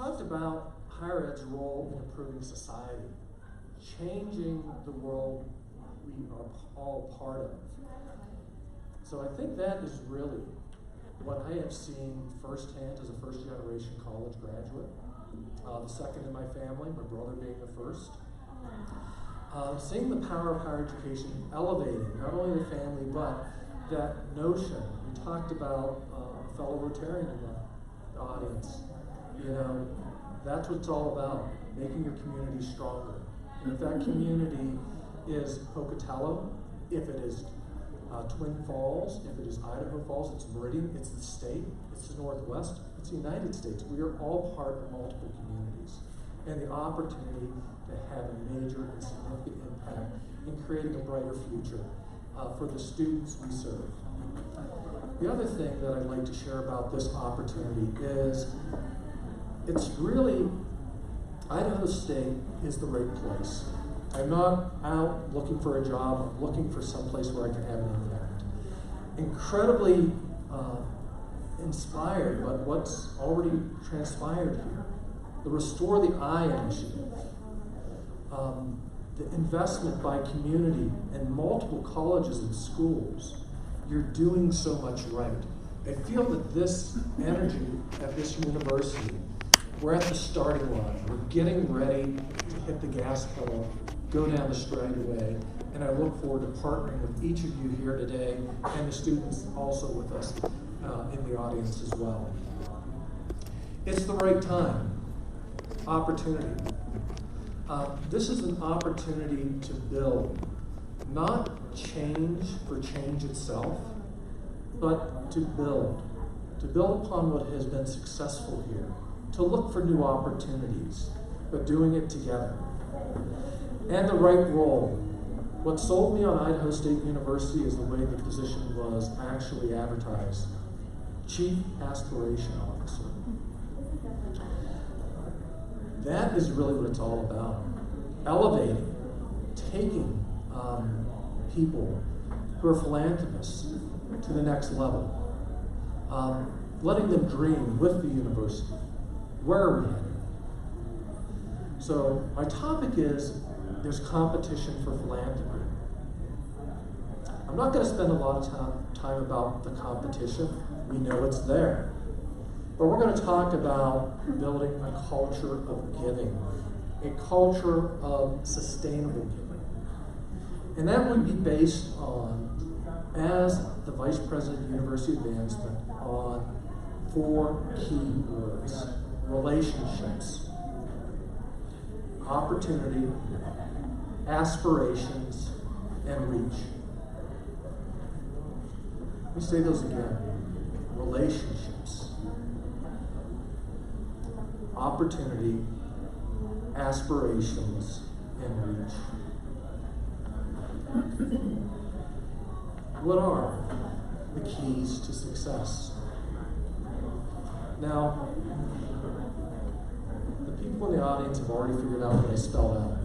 talked about higher ed's role in improving society, changing the world we are all part of. So I think that is really what I have seen firsthand as a first-generation college graduate. The second in my family, my brother being the first. Seeing the power of higher education elevating not only the family, but that notion. We talked about a fellow Rotarian in the audience. You know, that's what it's all about, making your community stronger. And if that community is Pocatello, if it is Twin Falls, if it is Idaho Falls, it's Meridian, it's the state, it's the Northwest, it's the United States. We are all part of multiple communities. And the opportunity to have a major and significant impact in creating a brighter future for the students we serve. The other thing that I'd like to share about this opportunity is it's really, Idaho State is the right place. I'm not out looking for a job, I'm looking for some place where I can have an impact. Incredibly inspired by what's already transpired here. The Restore the Eye initiative, the investment by community and multiple colleges and schools. You're doing so much right. I feel that this energy at this university, we're at the starting line. We're getting ready to hit the gas pedal, go down the straightaway, and I look forward to partnering with each of you here today and the students also with us in the audience as well. It's the right time. Opportunity. This is an opportunity to build, not change for change itself, but to build upon what has been successful here, to look for new opportunities, but doing it together. And the right role. What sold me on Idaho State University is the way the position was actually advertised. Chief Aspiration Officer. That is really what it's all about. Elevating, taking people who are philanthropists to the next level. Letting them dream with the university. Where are we headed? So my topic is, there's competition for philanthropy. I'm not going to spend a lot of time about the competition. We know it's there. But we're going to talk about building a culture of giving, a culture of sustainable giving. And that would be based on, as the Vice President of University Advancement, on 4 key words: relationships, opportunity, aspirations, and reach. Let me say those again. Relationships, opportunity, aspirations, and reach. What are the keys to success? Now, the people in the audience have already figured out what I spelled out.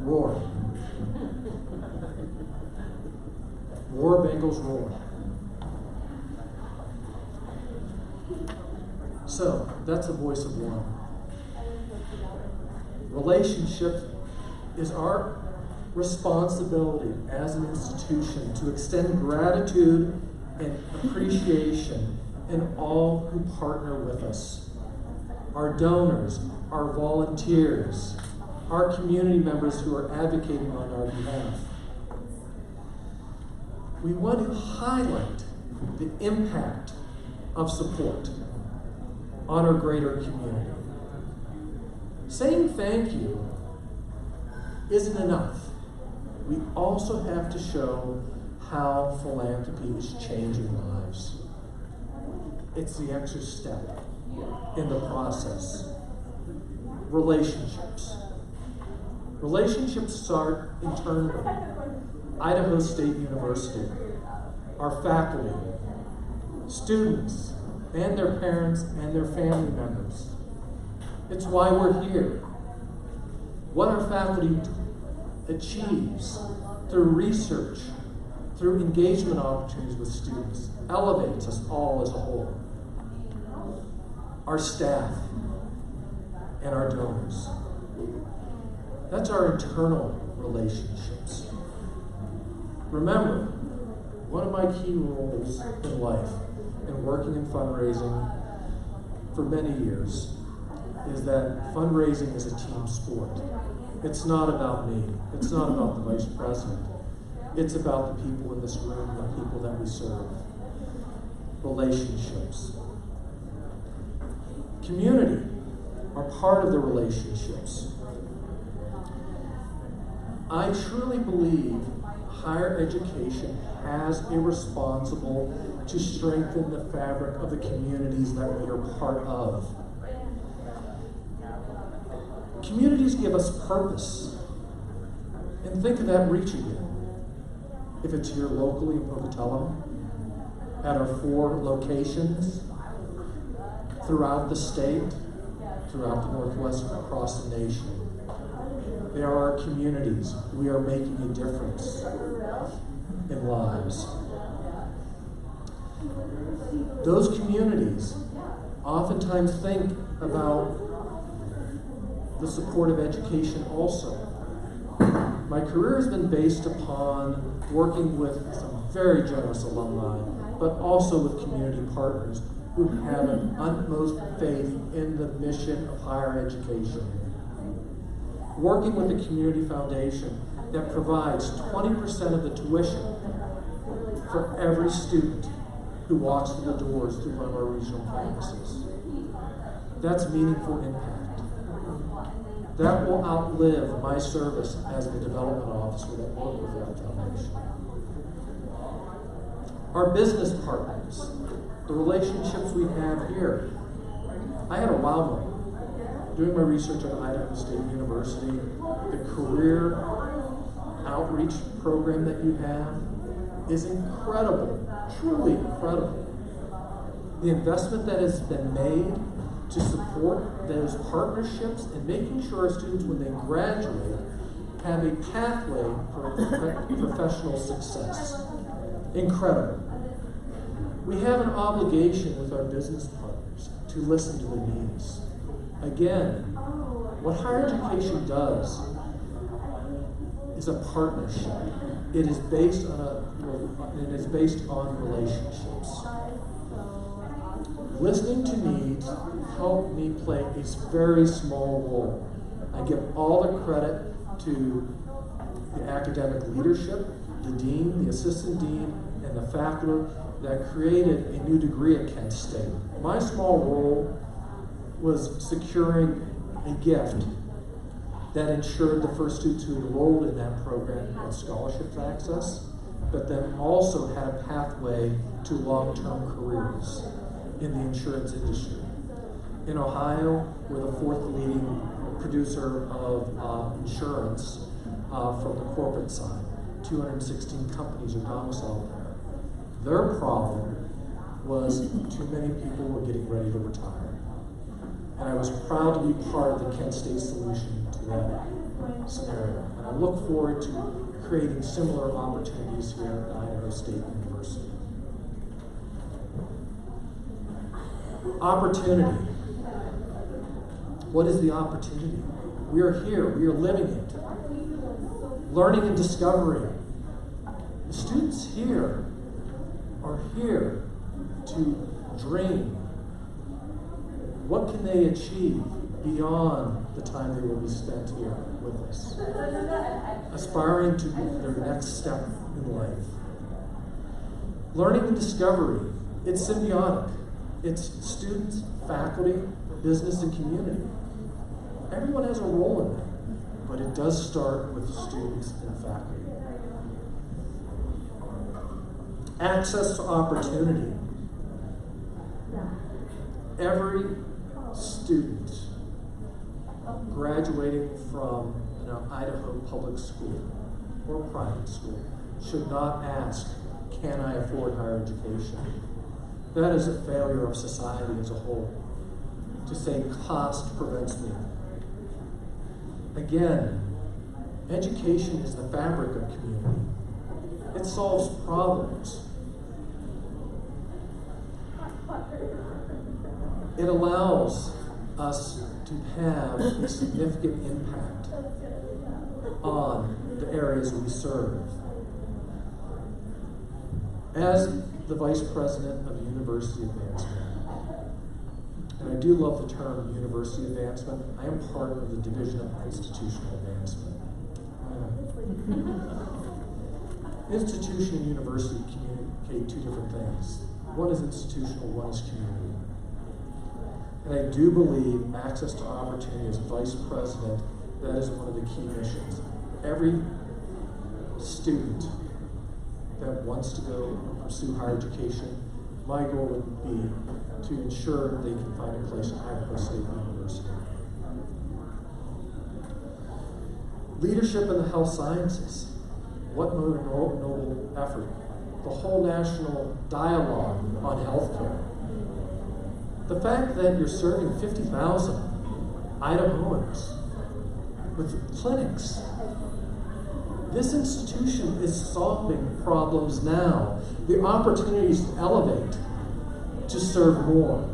Roar. Roar, Bengals, roar. So, that's the voice of one. Relationship is our responsibility as an institution to extend gratitude and appreciation in all who partner with us. Our donors, our volunteers, our community members who are advocating on our behalf. We want to highlight the impact of support on our greater community. Saying thank you isn't enough. We also have to show how philanthropy is changing lives. It's the extra step in the process. Relationships. Relationships start internally. Idaho State University, our faculty, students, and their parents and their family members. It's why we're here. What our faculty achieves through research, through engagement opportunities with students, elevates us all as a whole. Our staff, and our donors. That's our internal relationships. Remember, one of my key roles in life and working in fundraising for many years is that fundraising is a team sport. It's not about me. It's not about the vice president. It's about the people in this room, the people that we serve. Relationships. Community are part of the relationships. I truly believe higher education has a responsibility to strengthen the fabric of the communities that we are part of. Communities give us purpose. And think of that reach again. If it's here locally in Pocatello, at our 4 locations, throughout the state, throughout the Northwest, across the nation. They are our communities. We are making a difference in lives. Those communities oftentimes think about the support of education also. My career has been based upon working with some very generous alumni, but also with community partners who have an utmost faith in the mission of higher education. Working with the Community Foundation that provides 20% of the tuition for every student who walks through the doors through one of our regional campuses. That's meaningful impact. That will outlive my service as the development officer that worked with that foundation. Our business partners, the relationships we have here. I had a wow moment. Doing my research at Idaho State University, the career outreach program that you have is incredible, truly incredible. The investment that has been made to support those partnerships and making sure our students, when they graduate, have a pathway for professional success. Incredible. We have an obligation with our business partners to listen to their needs. Again, what higher education does is a partnership. It is based on relationships. Listening to needs helped me play a very small role. I give all the credit to the academic leadership, the dean, the assistant dean, and the faculty that created a new degree at Kent State. My small role was securing a gift that ensured the first students who enrolled in that program had scholarship access, but then also had a pathway to long-term careers in the insurance industry. In Ohio, we're the 4th leading producer of insurance from the corporate side. 216 companies are domiciled there. Their problem was too many people were getting ready to retire. And I was proud to be part of the Kent State solution to that scenario. And I look forward to creating similar opportunities here at Idaho State University. Opportunity. What is the opportunity? We are here. We are living it. Learning and discovery. The students here are here to dream. What can they achieve beyond the time they will be spent here with us? Aspiring to their next step in life. Learning and discovery, it's symbiotic. It's students, faculty, business, and community. Everyone has a role in that, but it does start with students and faculty. Access to opportunity. Every student graduating from an Idaho public school or private school should not ask, can I afford higher education? That is a failure of society as a whole, to say cost prevents me. Again, education is the fabric of community. It solves problems. It allows us to have a significant impact on the areas we serve. As the Vice President of University Advancement, and I do love the term university advancement, I am part of the Division of Institutional Advancement. Institution and university communicate two different things. One is institutional, one is community. And I do believe access to opportunity as Vice President, that is one of the key missions. Every student that wants to go and pursue higher education, my goal would be to ensure they can find a place at Idaho State University. Leadership in the health sciences. What noble effort. The whole national dialogue on healthcare. The fact that you're serving 50,000 Idahoans with clinics. This institution is solving problems now. The opportunities to elevate, to serve more.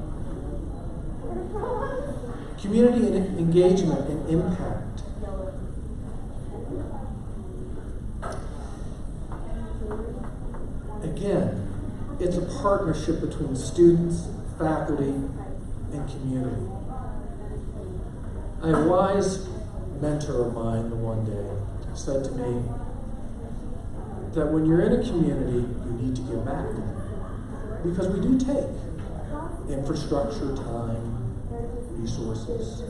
Community engagement and impact. Again, it's a partnership between students, faculty, and community. A wise mentor of mine one day said to me that when you're in a community, you need to give back. Because we do take infrastructure, time, resources.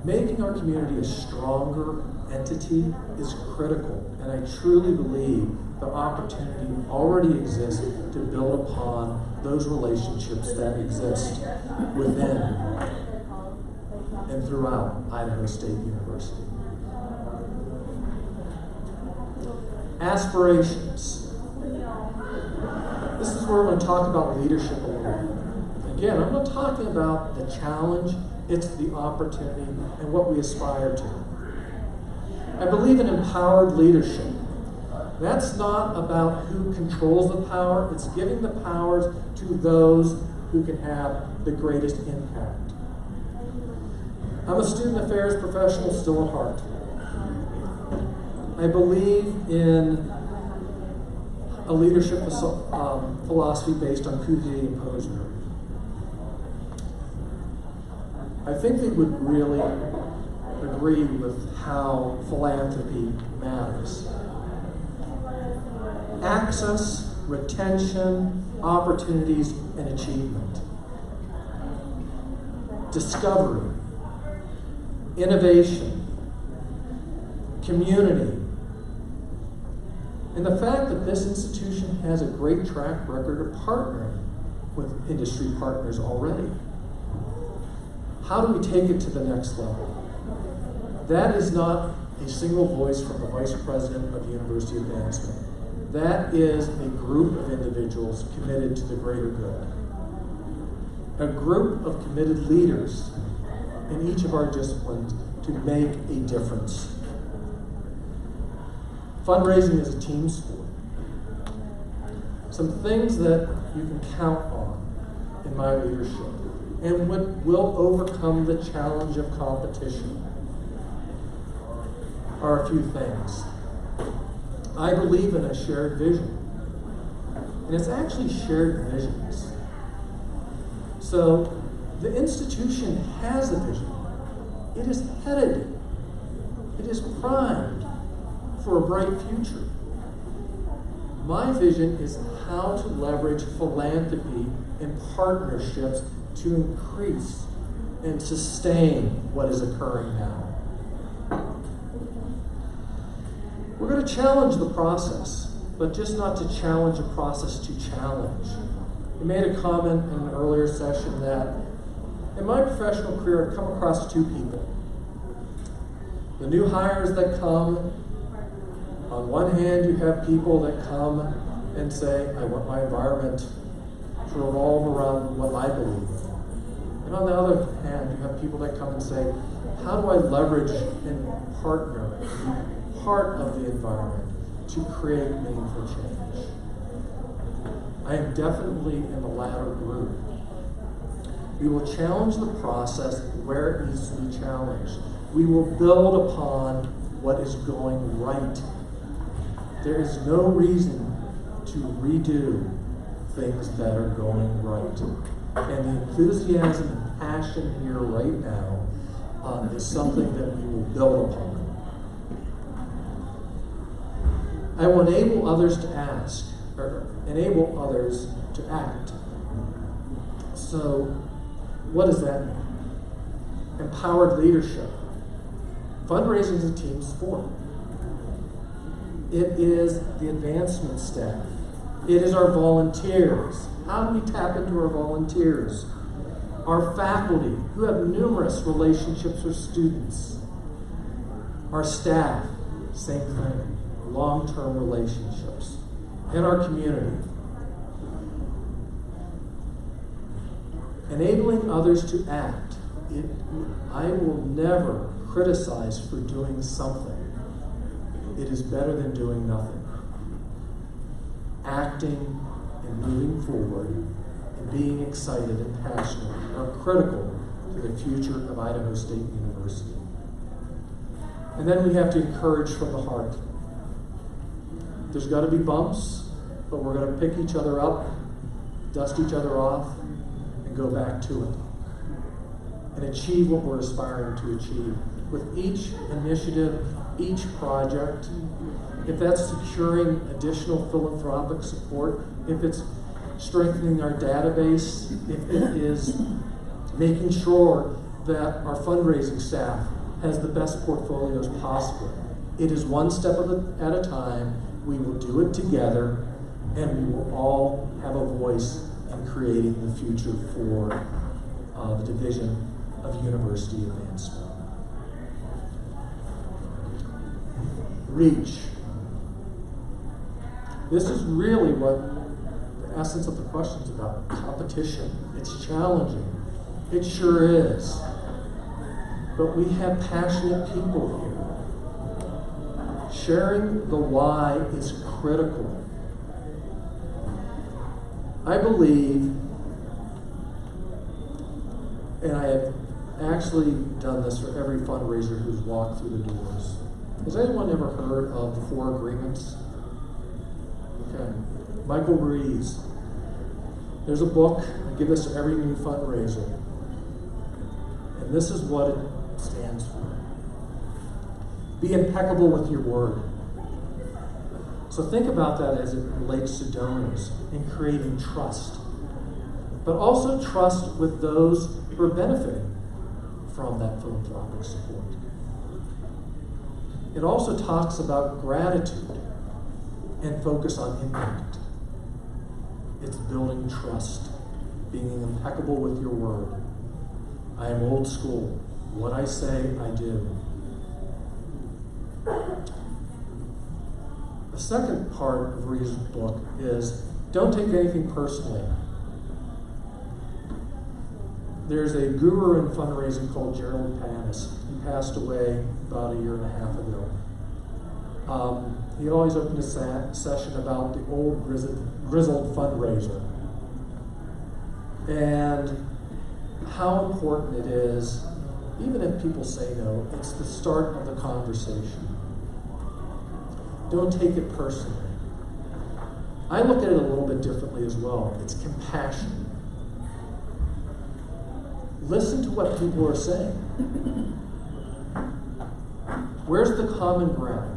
Making our community a stronger entity is critical, and I truly believe the opportunity already exists to build upon those relationships that exist within and throughout Idaho State University. Aspirations. This is where we're going to talk about leadership a little bit. Again, I'm not talking about the challenge, it's the opportunity and what we aspire to. I believe in empowered leadership. That's not about who controls the power, it's giving the powers to those who can have the greatest impact. I'm a student affairs professional still at heart. I believe in a leadership philosophy based on coup d'imposure. I think they would really agree with how philanthropy matters. Access, retention, opportunities, and achievement. Discovery, innovation, community, and the fact that this institution has a great track record of partnering with industry partners already. How do we take it to the next level? That is not a single voice from the Vice President of University Advancement. That is a group of individuals committed to the greater good. A group of committed leaders in each of our disciplines to make a difference. Fundraising is a team sport. Some things that you can count on in my leadership and what will overcome the challenge of competition are a few things. I believe in a shared vision. And it's actually shared visions. So the institution has a vision. It is headed. It is primed for a bright future. My vision is how to leverage philanthropy and partnerships to increase and sustain what is occurring now. We're going to challenge the process, but just not to challenge a process to challenge. You made a comment in an earlier session that in my professional career I've come across two people. The new hires that come, on one hand you have people that come and say, I want my environment to revolve around what I believe. And on the other hand, you have people that come and say, how do I leverage and partner, be part of the environment to create meaningful change? I am definitely in the latter group. We will challenge the process where it needs to be challenged. We will build upon what is going right. There is no reason to redo things that are going right. And the enthusiasm and passion here right now is something that we will build upon. I will enable others to ask, or enable others to act. So, what does that mean? Empowered leadership. Fundraising is a team sport. It is the advancement staff. It is our volunteers. How do we tap into our volunteers? Our faculty, who have numerous relationships with students. Our staff, same thing, long-term relationships. And our community. Enabling others to act. I will never criticize for doing something. It is better than doing nothing. Acting and moving forward and being excited and passionate are critical to the future of Idaho State University. And then we have to encourage from the heart. There's got to be bumps, but we're going to pick each other up, dust each other off, and go back to it. And achieve what we're aspiring to achieve. With each initiative, each project, if that's securing additional philanthropic support, if it's strengthening our database, if it is making sure that our fundraising staff has the best portfolios possible. It is one step at a time. We will do it together, and we will all have a voice in creating the future for the Division of University Advancement. Reach. This is really what the essence of the question is about. Competition. It's challenging. It sure is. But we have passionate people here. Sharing the why is critical. I believe, and I have actually done this for every fundraiser who's walked through the doors. Has anyone ever heard of the 4 agreements? Okay. Michael Ruiz. There's a book I give this to every new fundraiser. And this is what it stands for. Be impeccable with your word. So think about that as it relates to donors and creating trust. But also trust with those who are benefiting from that philanthropic support. It also talks about gratitude and focus on impact. It's building trust, being impeccable with your word. I am old school. What I say, I do. The second part of Reese's book is don't take anything personally. There's a guru in fundraising called Gerald Panis. He passed away about a year and a half ago. He always opened a session about the old grizzled fundraiser and how important it is, even if people say no, it's the start of the conversation. Don't take it personally. I look at it a little bit differently as well. It's compassion. Listen to what people are saying. Where's the common ground?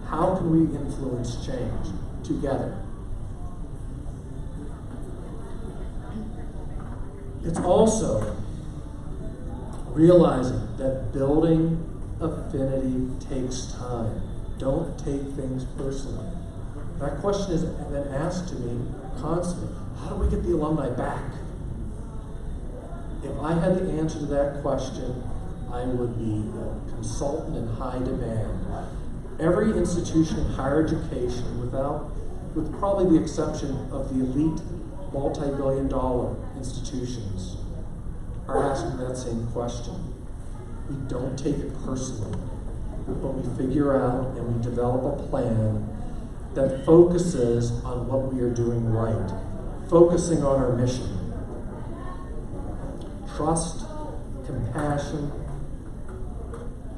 How can we influence change together? It's also realizing that building affinity takes time. Don't take things personally. That question is then asked to me constantly. How do we get the alumni back? If I had the answer to that question, I would be a consultant in high demand. Every institution in higher education, with probably the exception of the elite multi-billion-dollar institutions, are asking that same question. We don't take it personally, but we figure out and we develop a plan that focuses on what we are doing right, focusing on our mission. trust, compassion,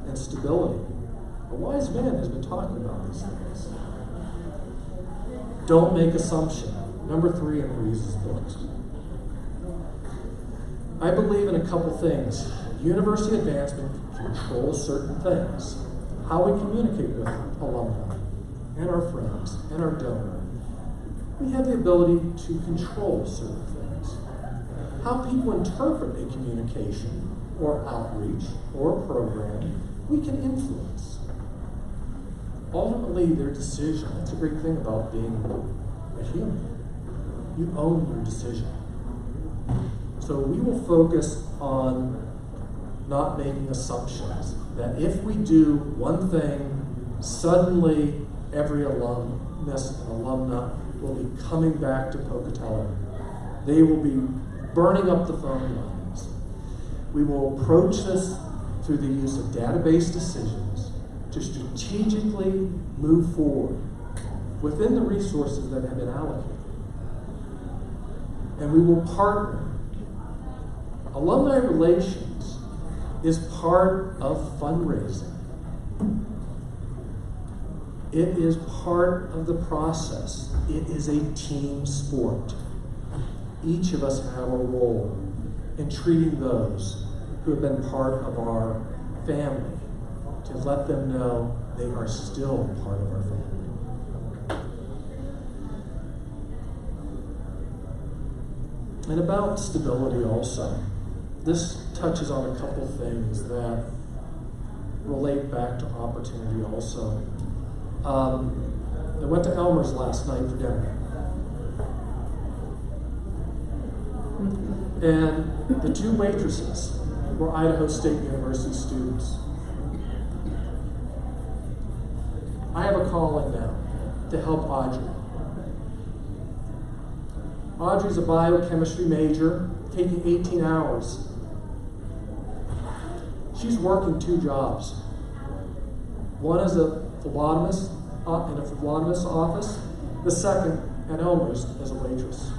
and stability. A wise man has been talking about these things. Don't make assumptions. Number 3 in Ruiz's books. I believe in a couple things. University advancement controls certain things. How we communicate with alumni and our friends and our donor. We have the ability to control certain things. How people interpret a communication or outreach or a program, we can influence. Ultimately, their decision. That's a great thing about being a human. You own your decision. So we will focus on not making assumptions that if we do one thing, suddenly every alumnus and alumna will be coming back to Pocatello. They will be burning up the phone lines. We will approach this through the use of database decisions to strategically move forward within the resources that have been allocated. And we will partner. Alumni relations is part of fundraising. It is part of the process. It is a team sport. Each of us have a role in treating those who have been part of our family to let them know they are still part of our family. And about stability also. This touches on a couple things that relate back to opportunity also. I went to Elmer's last night for dinner. And the 2 waitresses were Idaho State University students. I have a calling now to help Audrey. Audrey's a biochemistry major, taking 18 hours. She's working 2 jobs. One is a phlebotomist in a phlebotomist's office. The second at Elmer's as a waitress.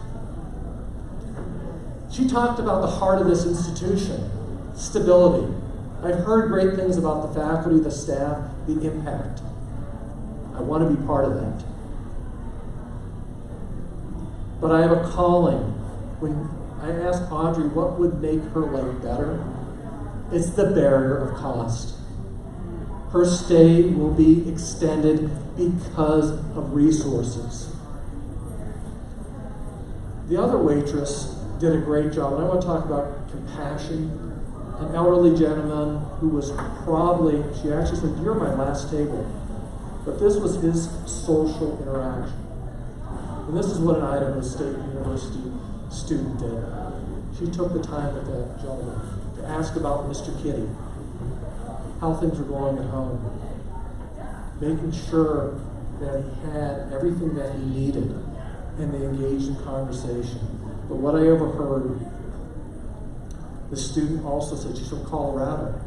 She talked about the heart of this institution, stability. I've heard great things about the faculty, the staff, the impact. I want to be part of that. But I have a calling. When I asked Audrey what would make her life better, it's the barrier of cost. Her stay will be extended because of resources. The other waitress did a great job, and I want to talk about compassion. An elderly gentleman who was probably, she actually said, "You're my last table." But this was his social interaction. And this is what an Idaho State University student did. She took the time with that gentleman to ask about Mr. Kitty, how things were going at home, making sure that he had everything that he needed, and they engaged in conversation. But what I overheard, the student also said she's from Colorado.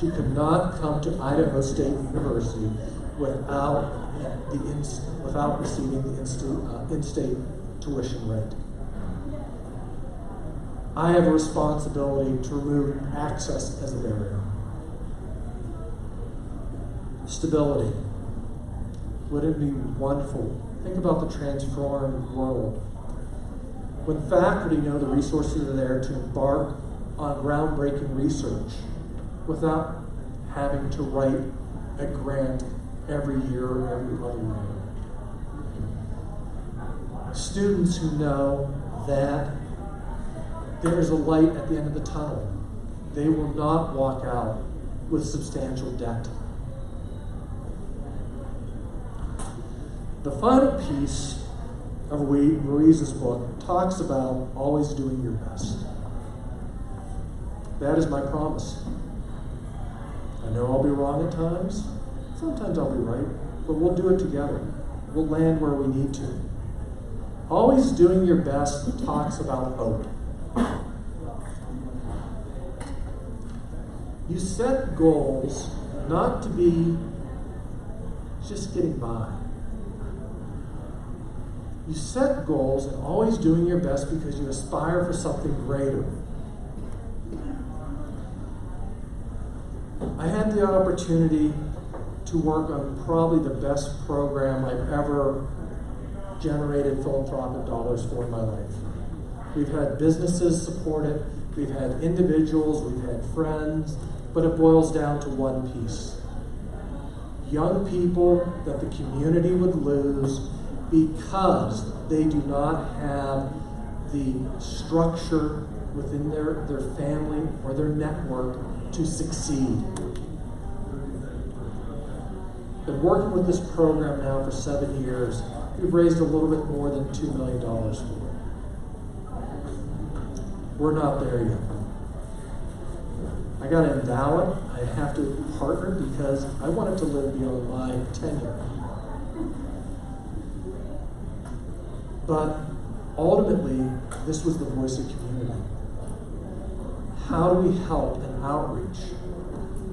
She could not come to Idaho State University without receiving the in-state tuition rate. I have a responsibility to remove access as a barrier. Stability. Wouldn't it be wonderful? Think about the transformed world. When faculty know the resources are there to embark on groundbreaking research without having to write a grant every year or every other year. Students who know that there is a light at the end of the tunnel. They will not walk out with substantial debt. The final piece of Ruiz's book talks about always doing your best. That is my promise. I know I'll be wrong at times. Sometimes I'll be right, but we'll do it together. We'll land where we need to. Always doing your best talks about hope. You set goals not to be just getting by. You set goals and always doing your best because you aspire for something greater. I had the opportunity to work on probably the best program I've ever generated philanthropic dollars for in my life. We've had businesses support it, we've had individuals, we've had friends, but it boils down to one piece. Young people that the community would lose because they do not have the structure within their family or their network to succeed. Been working with this program now for 7 years. We've raised a little bit more than $2 million for it. We're not there yet. I got to endow it. I have to partner because I want it to live beyond my tenure. But ultimately, this was the voice of community. How do we help and outreach?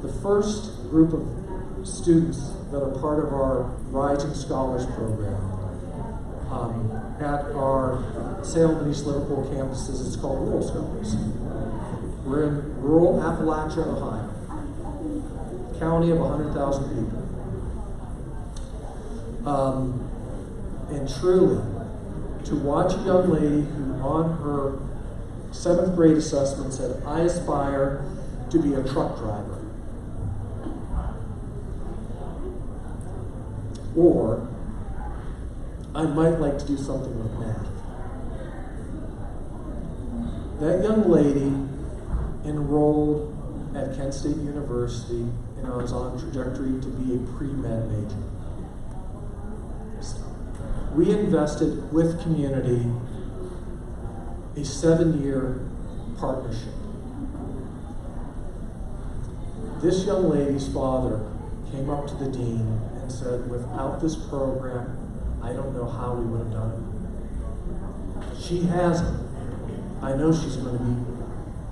The first group of students that are part of our Rising Scholars program at our Salem and East Liverpool campuses, it's called Rural Scholars. We're in rural Appalachia, Ohio, county of 100,000 people. And truly, to watch a young lady who on her 7th grade assessment said, I aspire to be a truck driver. Or, I might like to do something with math. That young lady enrolled at Kent State University and I was on trajectory to be a pre-med major. We invested with community a 7-year partnership. This young lady's father came up to the dean and said, without this program, I don't know how we would have done it. She has it. I know she's going to be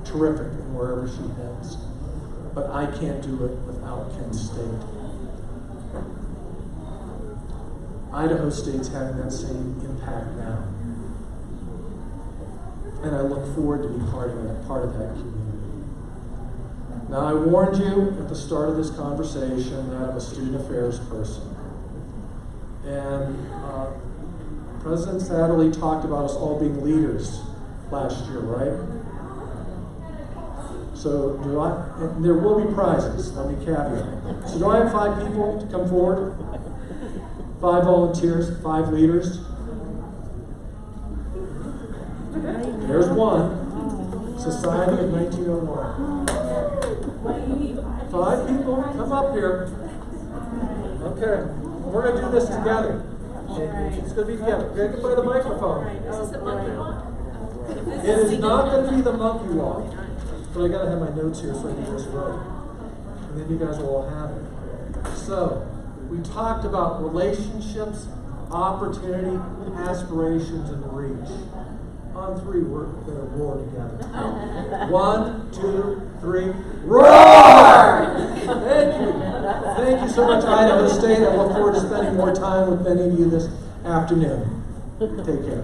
terrific in wherever she heads, but I can't do it without Kent State. Idaho State's having that same impact now. And I look forward to be part of that community. Now, I warned you at the start of this conversation that I'm a student affairs person. And President Satterley talked about us all being leaders last year, right? So there will be prizes, let me caveat. So do I have 5 people to come forward? 5 volunteers, 5 leaders? There's one. Society of 1901. 5 people? Come up here. Okay. We're going to do this together. It's going to be together. We're going to get by the microphone. Is this the monkey walk? It is not going to be the monkey walk. But I got to have my notes here so I can just write. And then you guys will all have it. So, we talked about relationships, opportunity, aspirations, and reach. On 3, we're going to roar together. 1, 2, 3, roar! Thank you. Thank you so much, Idaho State. I look forward to spending more time with many of you this afternoon. Take care.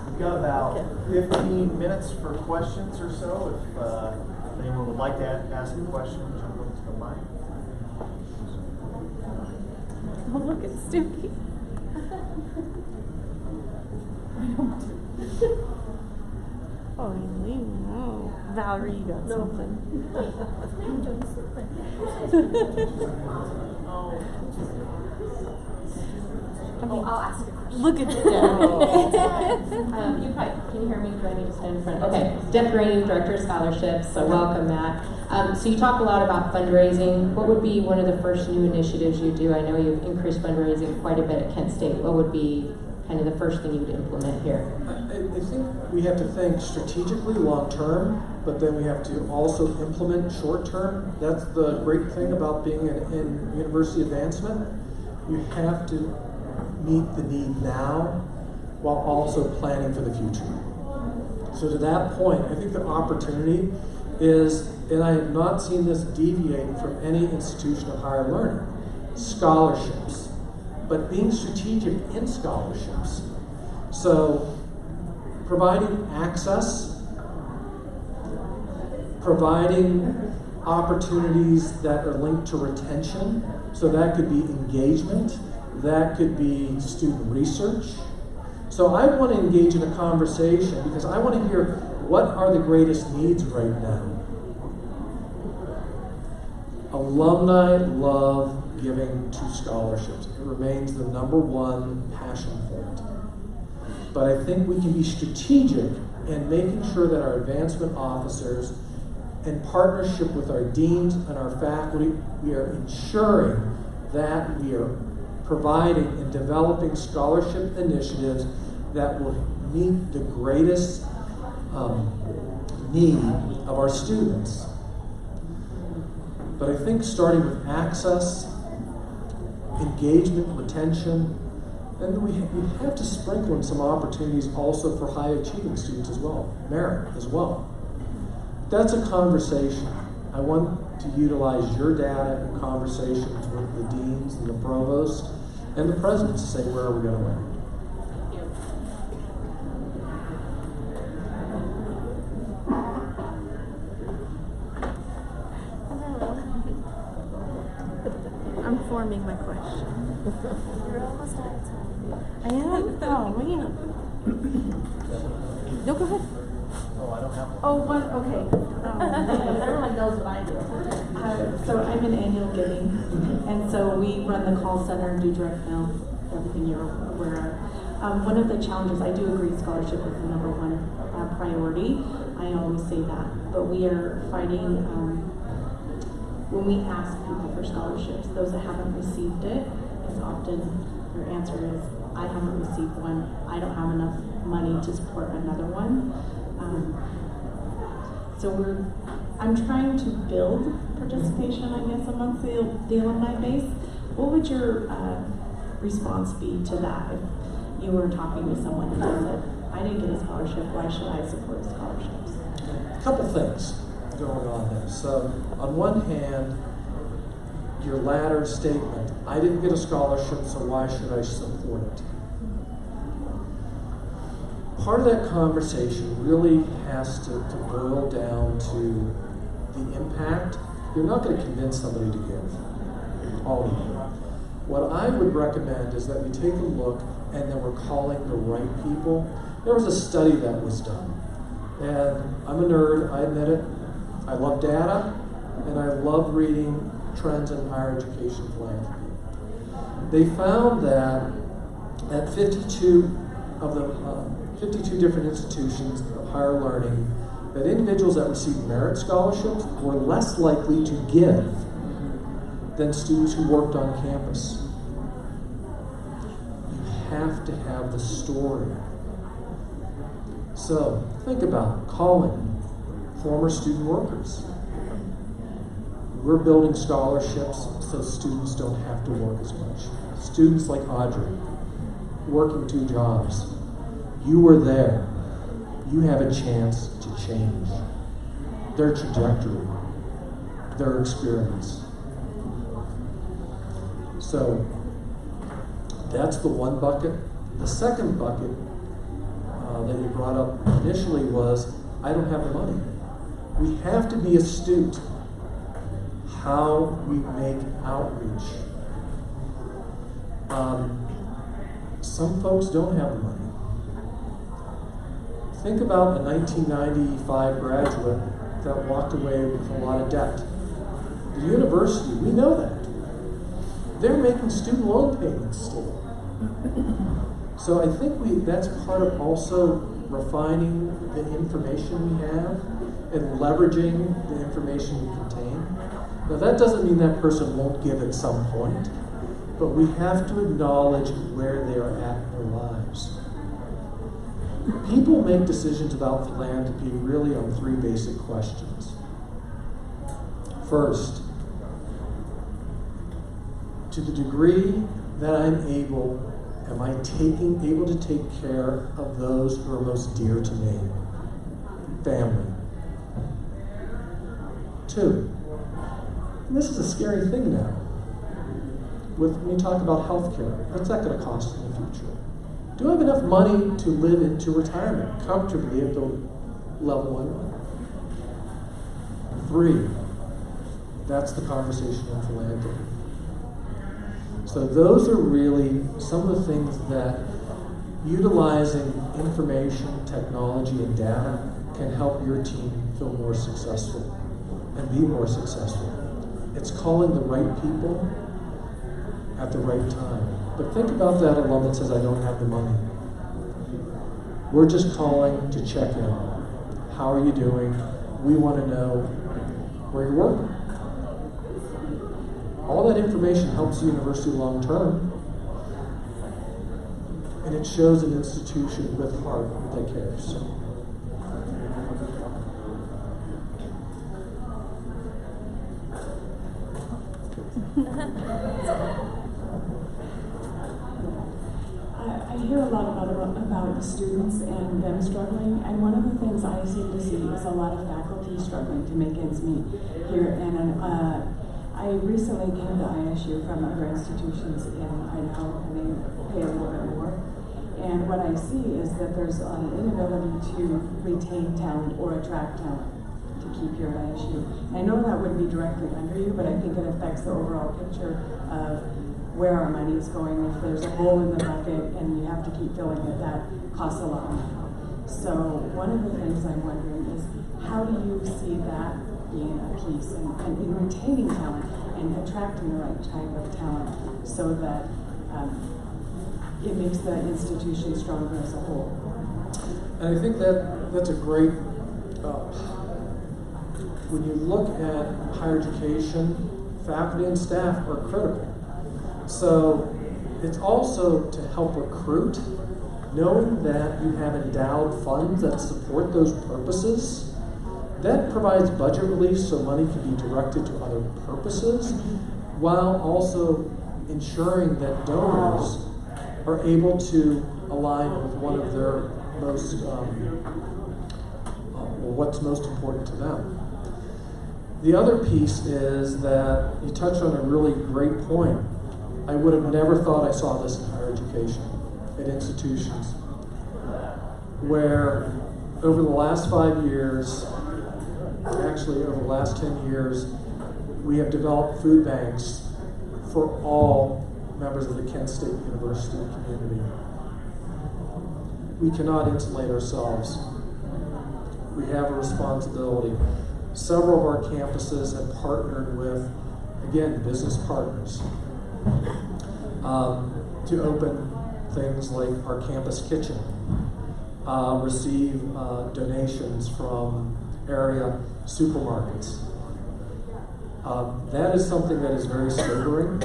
We've got about 15 minutes for questions or so. If anyone would like to ask a question, jump up to the mic. Oh, look, it's Stinky. Oh, no. Valerie, you got something. I'll ask a question. Look at that. You probably, can you hear me? Do I need to stand in front? Okay, Deb Green, Director of Scholarships, so welcome, Matt. So you talk a lot about fundraising. What would be one of the first new initiatives you do? I know you've increased fundraising quite a bit at Kent State. What would be kind of the first thing you'd implement here? I think we have to think strategically long term, but then we have to also implement short term. That's the great thing about being in university advancement. You have to meet the need now while also planning for the future. So to that point, I think the opportunity is, and I have not seen this deviate from any institution of higher learning, scholarships, but being strategic in scholarships. So providing access, providing opportunities that are linked to retention. So that could be engagement, that could be student research. So I want to engage in a conversation because I want to hear what are the greatest needs right now. Alumni love giving to scholarships. It remains the #1 passion point. But I think we can be strategic in making sure that our advancement officers, in partnership with our deans and our faculty, we are ensuring that we are providing and developing scholarship initiatives that will meet the greatest need of our students. But I think starting with access, engagement, retention, and we have to sprinkle in some opportunities also for high achieving students as well, merit as well. That's a conversation. I want to utilize your data in conversations with the deans and the provosts and the presidents to say, where are we going to land? I'm forming my question. You're almost out of time. I am? Oh, man. No, go ahead. Oh, I don't have one. Oh, one, okay. Everyone knows what I do. So I'm in annual giving, and so we run the call center and do direct mail, everything you're aware of. One of the challenges, I do agree scholarship is the #1 priority. I always say that, but we are fighting, when we ask people for scholarships, those that haven't received it, as often their answer is, I haven't received one, I don't have enough money to support another one. So I'm trying to build participation, I guess, amongst the alumni base. What would your response be to that if you were talking to someone who said, I didn't get a scholarship, why should I support scholarships? A couple things going on there. So on one hand, your latter statement, I didn't get a scholarship, so why should I support it? Part of that conversation really has to boil down to the impact. You're not going to convince somebody to give all of you. What I would recommend is that we take a look and then we're calling the right people. There was a study that was done, and I'm a nerd, I admit it. I love data, and I love reading trends in higher education philanthropy. They found that at 52 of the 52 different institutions of higher learning, that individuals that received merit scholarships were less likely to give than students who worked on campus. You have to have the story. So think about calling former student workers. We're building scholarships so students don't have to work as much. Students like Audrey, working 2 jobs. You were there. You have a chance to change their trajectory, their experience. So that's the one bucket. The second bucket that you brought up initially was, I don't have the money. We have to be astute how we make outreach. Some folks don't have the money. Think about a 1995 graduate that walked away with a lot of debt. The university, we know that. They're making student loan payments still. So I think that's part of also refining the information we have and leveraging the information we contain. Now that doesn't mean that person won't give at some point, but we have to acknowledge where they are at in their lives. People make decisions about philanthropy really on 3 basic questions. First, to the degree that I'm able, am I able to take care of those who are most dear to me? Family. 2, and this is a scary thing now. When you talk about healthcare, what's that going to cost in the future? do I have enough money to live into retirement comfortably at the level I'm on? 3, that's the conversation on philanthropy. So those are really some of the things that utilizing information, technology, and data can help your team feel more successful and be more successful. It's calling the right people at the right time. But think about that alum that says, I don't have the money. We're just calling to check in. How are you doing? We want to know where you're working. All that information helps the university long term, and it shows an institution with heart that cares. I hear a lot about the students and them struggling, and one of the things I seem to see is a lot of faculty struggling to make ends meet here. And I recently came to ISU from other institutions in Idaho, and they pay a little bit more. And what I see is that there's an inability to retain talent or attract talent to keep here at ISU. I know that wouldn't be directly under you, but I think it affects the overall picture of where our money is going. If there's a hole in the bucket and you have to keep filling it, that costs a lot of money. So one of the things I'm wondering is, how do you see that being a piece and in retaining talent and attracting the right type of talent so that it makes the institution stronger as a whole? And I think that's a great, when you look at higher education, faculty and staff are critical. So it's also to help recruit, knowing that you have endowed funds that support those purposes. That provides budget relief so money can be directed to other purposes, while also ensuring that donors are able to align with one of their most, what's most important to them. The other piece is that you touched on a really great point. I would have never thought I saw this in higher education, at institutions, where over the last 5 years, actually over the last 10 years, we have developed food banks for all members of the Kent State University community. We cannot insulate ourselves. We have a responsibility. Several of our campuses have partnered with, again, business partners to open things like our campus kitchen, receive donations from area supermarkets. That is something that is very sobering,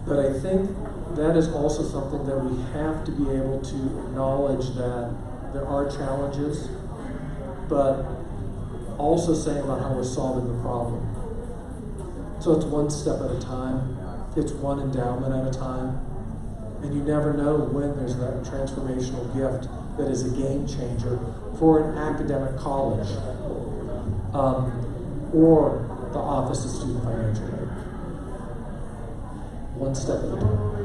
but I think that is also something that we have to be able to acknowledge that there are challenges, but also saying about how we're solving the problem. So it's one step at a time, it's one endowment at a time, and you never know when there's that transformational gift that is a game changer for an academic college or the Office of Student Financial Aid. One step at a time.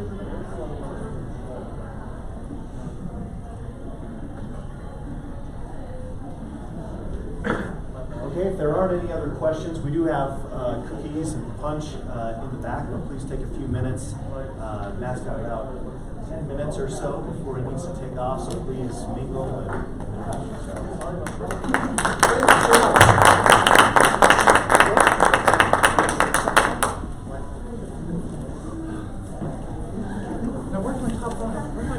Okay, if there aren't any other questions, we do have cookies and punch in the back, but please take a few minutes. Matt's got about 10 minutes or so before he needs to take off, so please mingle and introduce yourself.